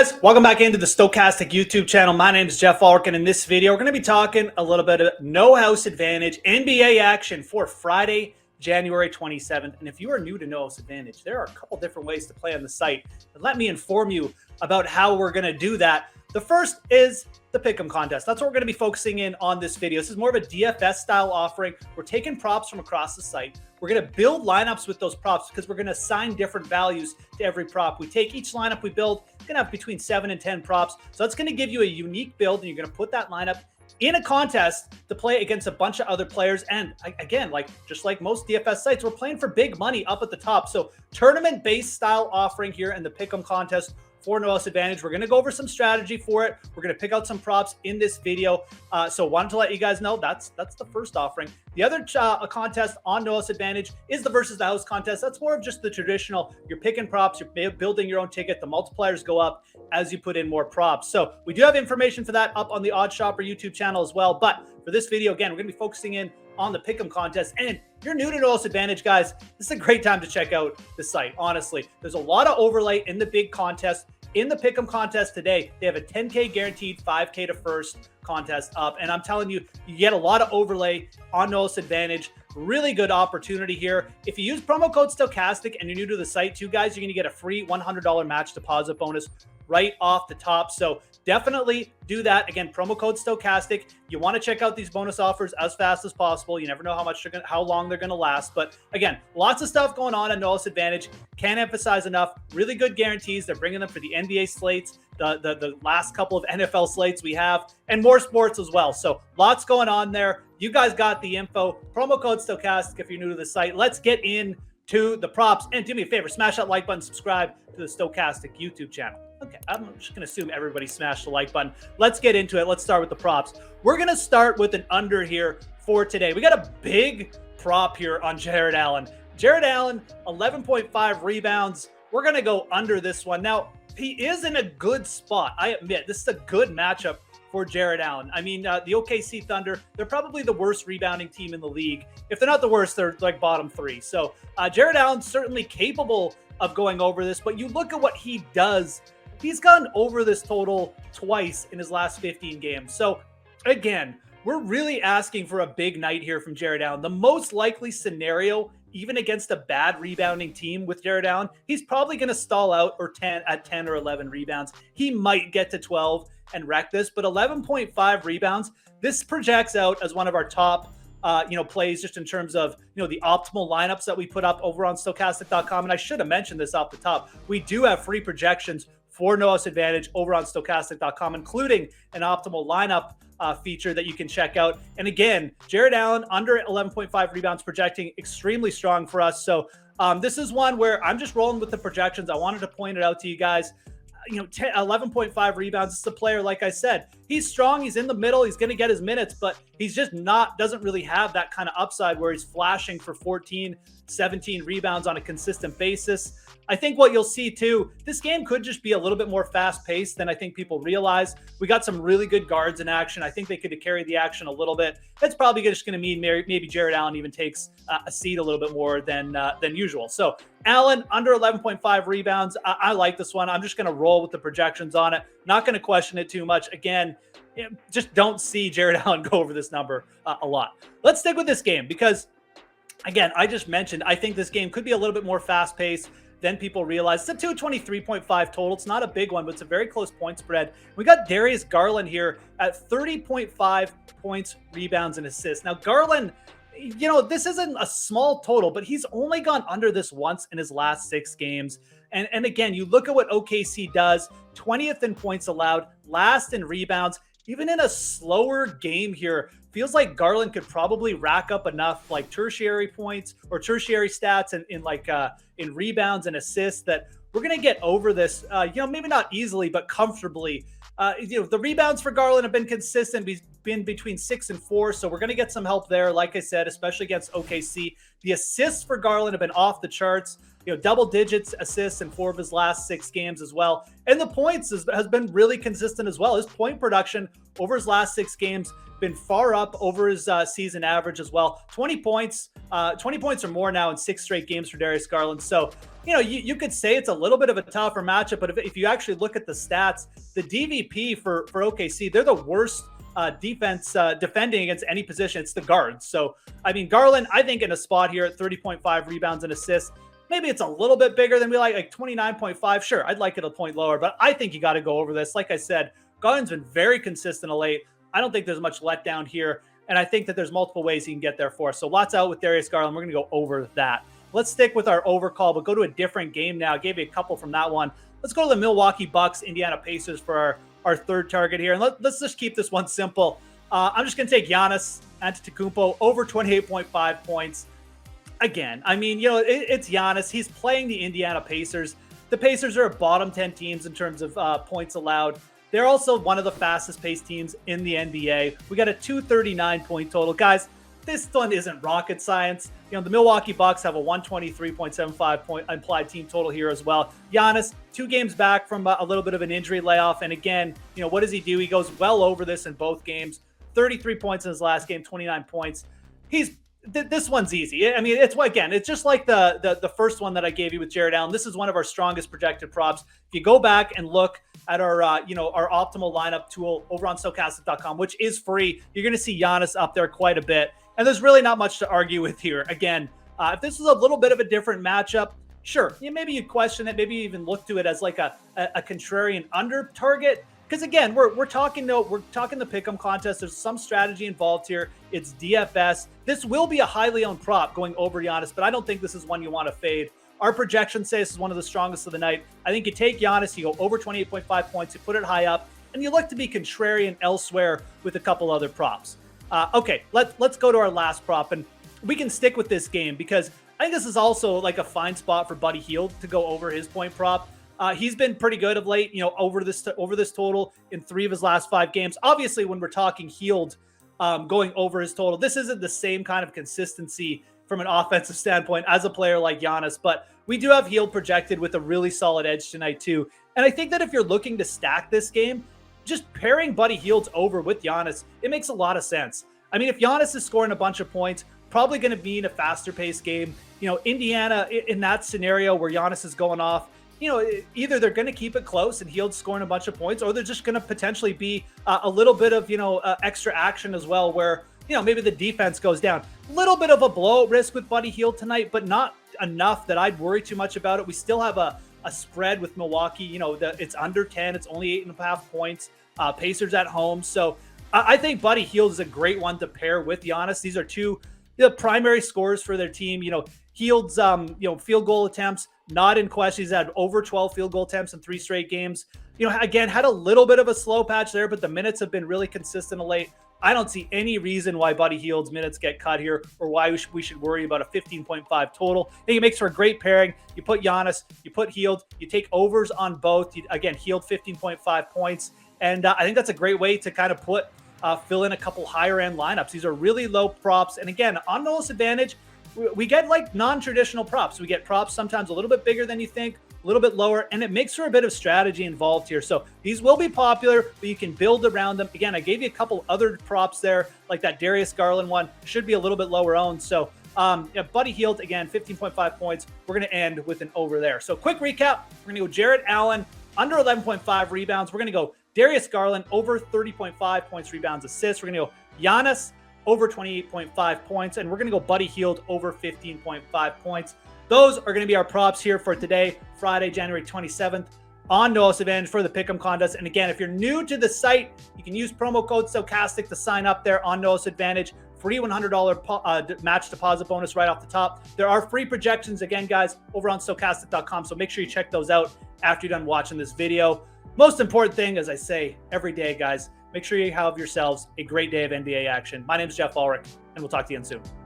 guys, welcome back into the Stokastic YouTube channel. My name is Geoff Ulrich, and in this video, we're going to be talking a little bit of no house advantage NBA action for Friday, January 27th. And if you are new to no house advantage, there are a couple different ways to play on the site. And let me inform you about how we're going to do that. The first is the pick'em contest. That's what we're going to be focusing in on this video. This is more of a DFS style offering. We're taking props from across the site. We're going to build lineups with those props because we're going to assign different values to every prop. We take each lineup we build, we're going to have between 7 and 10 props. So that's going to give you a unique build, and you're going to put that lineup in a contest to play against a bunch of other players. And again, just like most DFS sites, we're playing for big money up at the top. So tournament-based style offering here in the pick'em contest for no house advantage. We're going to go over some strategy for it. We're going to pick out some props in this video. So wanted to let you guys know that's the first offering. The other contest on no house advantage is the versus the house contest. That's more of just the traditional. You're picking props. You're building your own ticket. The multipliers go up as you put in more props. So we do have information for that up on the Odd Shopper YouTube channel as well. But for this video, again, we're going to be focusing in on the pick'em contest. And if you're new to no house advantage, guys, this is a great time to check out the site. Honestly, there's a lot of overlay in the big contest. In the pick'em contest today, they have a 10K guaranteed, 5K to first contest up. And I'm telling you, you get a lot of overlay on no house advantage. Really good opportunity here. If you use promo code Stokastic and you're new to the site too, guys, you're going to get a free $100 match deposit bonus right off the top. So definitely do that. Again, promo code Stokastic. You want to check out these bonus offers as fast as possible. You never know how long they're going to last. But again, lots of stuff going on at no house advantage. Can't emphasize enough. Really good guarantees. They're bringing them for the NBA slates, the last couple of NFL slates we have, and more sports as well. So lots going on there. You guys got the info. Promo code Stokastic if you're new to the site. Let's get into the props. And do me a favor, smash that like button, subscribe to the Stokastic YouTube channel. Okay, I'm just going to assume everybody smashed the like button. Let's get into it. Let's start with the props. We're going to start with an under here for today. We got a big prop here on Jarrett Allen. Jarrett Allen, 11.5 rebounds. We're going to go under this one. Now, he is in a good spot. I admit, this is a good matchup for Jarrett Allen. I mean, the OKC Thunder, they're probably the worst rebounding team in the league. If they're not the worst, they're like bottom 3. So Jarrett Allen's certainly capable of going over this, but you look at what he does. He's gone over this total twice in his last 15 games. So again, we're really asking for a big night here from Jarrett Allen. The most likely scenario, even against a bad rebounding team with Jarrett Allen, he's probably going to stall out at 10 or 11 rebounds. He might get to 12 and wreck this, but 11.5 rebounds, this projects out as one of our top plays just in terms of, the optimal lineups that we put up over on Stokastic.com. And I should have mentioned this off the top. We do have free projections for no house advantage over on Stokastic.com, including an optimal lineup feature that you can check out. And again, Jarrett Allen under 11.5 rebounds projecting extremely strong for us. So this is one where I'm just rolling with the projections. I wanted to point it out to you guys. 11.5 rebounds. This is a player, like I said, he's strong. He's in the middle. He's going to get his minutes, but he's just doesn't really have that kind of upside where he's flashing for 14, 17 rebounds on a consistent basis. I think what you'll see too, this game could just be a little bit more fast paced than I think people realize. We got some really good guards in action. I think they could carry the action a little bit. It's probably just going to mean maybe Jarrett Allen even takes a seat a little bit more than usual. So Allen under 11.5 rebounds. I like this one. I'm just going to roll with the projections on it. Not going to question it too much. Again, just don't see Jarrett Allen go over this number a lot. Let's stick with this game because, again, I just mentioned, I think this game could be a little bit more fast paced than people realize. It's a 223.5 total. It's not a big one, but it's a very close point spread. We got Darius Garland here at 30.5 points, rebounds, and assists. Now, Garland, this isn't a small total, but he's only gone under this once in his last 6 games. And again, you look at what OKC does, 20th in points allowed, last in rebounds. Even in a slower game here, feels like Garland could probably rack up enough like tertiary points or tertiary stats in rebounds and assists that we're going to get over this, maybe not easily, but comfortably. The rebounds for Garland have been consistent, been between 6 and 4. So we're going to get some help there. Like I said, especially against OKC, the assists for Garland have been off the charts. double digits assists in 4 of his last 6 games as well. And the points has been really consistent as well. His point production over his last 6 games been far up over his season average as well. 20 points or more now in 6 straight games for Darius Garland. So, you could say it's a little bit of a tougher matchup, but if you actually look at the stats, the DVP for OKC, they're the worst defending against any position. It's the guards. So, Garland, I think in a spot here at 30.5 rebounds and assists, maybe it's a little bit bigger than we like 29.5. Sure, I'd like it a point lower, but I think you got to go over this. Like I said, Garland's been very consistent of late. I don't think there's much letdown here, and I think that there's multiple ways you can get there for us. So lots out with Darius Garland. We're going to go over that. Let's stick with our over call, but go to a different game now. I gave you a couple from that one. Let's go to the Milwaukee Bucks, Indiana Pacers for our third target here. And let's just keep this one simple. I'm just going to take Giannis Antetokounmpo over 28.5 points. Again, it's Giannis. He's playing the Indiana Pacers. The Pacers are a bottom 10 teams in terms of points allowed. They're also one of the fastest paced teams in the NBA. We got a 239 point total. Guys, this one isn't rocket science. The Milwaukee Bucks have a 123.75 point implied team total here as well. Giannis, 2 games back from a little bit of an injury layoff. And again, what does he do? He goes well over this in both games. 33 points in his last game, 29 points. This one's easy. It's just like the first one that I gave you with Jarrett Allen. This is one of our strongest projected props. If you go back and look at our optimal lineup tool over on Stokastic.com, which is free, you're going to see Giannis up there quite a bit. And there's really not much to argue with here. Again, if this was a little bit of a different matchup, sure, maybe you'd question it, maybe even look to it as like a contrarian under target. Because again, we're talking the pick'em contest. There's some strategy involved here. It's DFS. This will be a highly owned prop going over Giannis, but I don't think this is one you want to fade. Our projections say this is one of the strongest of the night. I think you take Giannis, you go over 28.5 points, you put it high up, and you look to be contrarian elsewhere with a couple other props. Okay, let's go to our last prop, and we can stick with this game because I think this is also like a fine spot for Buddy Hield to go over his point prop. He's been pretty good of late, over this total in 3 of his last 5 games. Obviously, when we're talking Hield going over his total, this isn't the same kind of consistency from an offensive standpoint as a player like Giannis, but we do have Hield projected with a really solid edge tonight too. And I think that if you're looking to stack this game, just pairing Buddy Hield's over with Giannis, it makes a lot of sense. If Giannis is scoring a bunch of points, probably going to be in a faster paced game. Indiana in that scenario where Giannis is going off, either they're going to keep it close and Hield scoring a bunch of points, or they're just going to potentially be a little bit of, extra action as well, where, maybe the defense goes down. A little bit of a blowout risk with Buddy Hield tonight, but not enough that I'd worry too much about it. We still have a spread with Milwaukee. It's under 10. It's only 8.5 points. Pacers at home. So I think Buddy Hield is a great one to pair with Giannis. These are two the primary scorers for their team. Hield's field goal attempts not in question. He's had over 12 field goal attempts in 3 straight games. Again, had a little bit of a slow patch there, but the minutes have been really consistent of late. I don't see any reason why Buddy Hield's minutes get cut here or why we should worry about a 15.5 total. I think it makes for a great pairing. You put Giannis, you put Hield, you take overs on both. Again, Hield 15.5 points. And I think that's a great way to kind of fill in a couple higher end lineups. These are really low props. And again, on Noah's advantage, we get like non-traditional props. We get props sometimes a little bit bigger than you think, a little bit lower, and it makes for a bit of strategy involved here. So these will be popular, but you can build around them. Again, I gave you a couple other props there, like that Darius Garland one, should be a little bit lower owned. So Buddy Hield, again, 15.5 points. We're going to end with an over there. So quick recap, we're going to go Jarrett Allen, under 11.5 rebounds. We're going to go Darius Garland, over 30.5 points, rebounds, assists. We're going to go Giannis, over 28.5 points, and we're going to go Buddy Hield, over 15.5 points. Those are going to be our props here for today, Friday, January 27th, on Noah's Advantage for the Pick'em contest. And again, if you're new to the site, you can use promo code Stokastic to sign up there on Noah's Advantage. Free $100 match deposit bonus right off the top. There are free projections, again, guys, over on Stokastic.com, so make sure you check those out after you're done watching this video. Most important thing, as I say every day, guys, make sure you have yourselves a great day of NBA action. My name is Geoff Ulrich, and we'll talk to you again soon.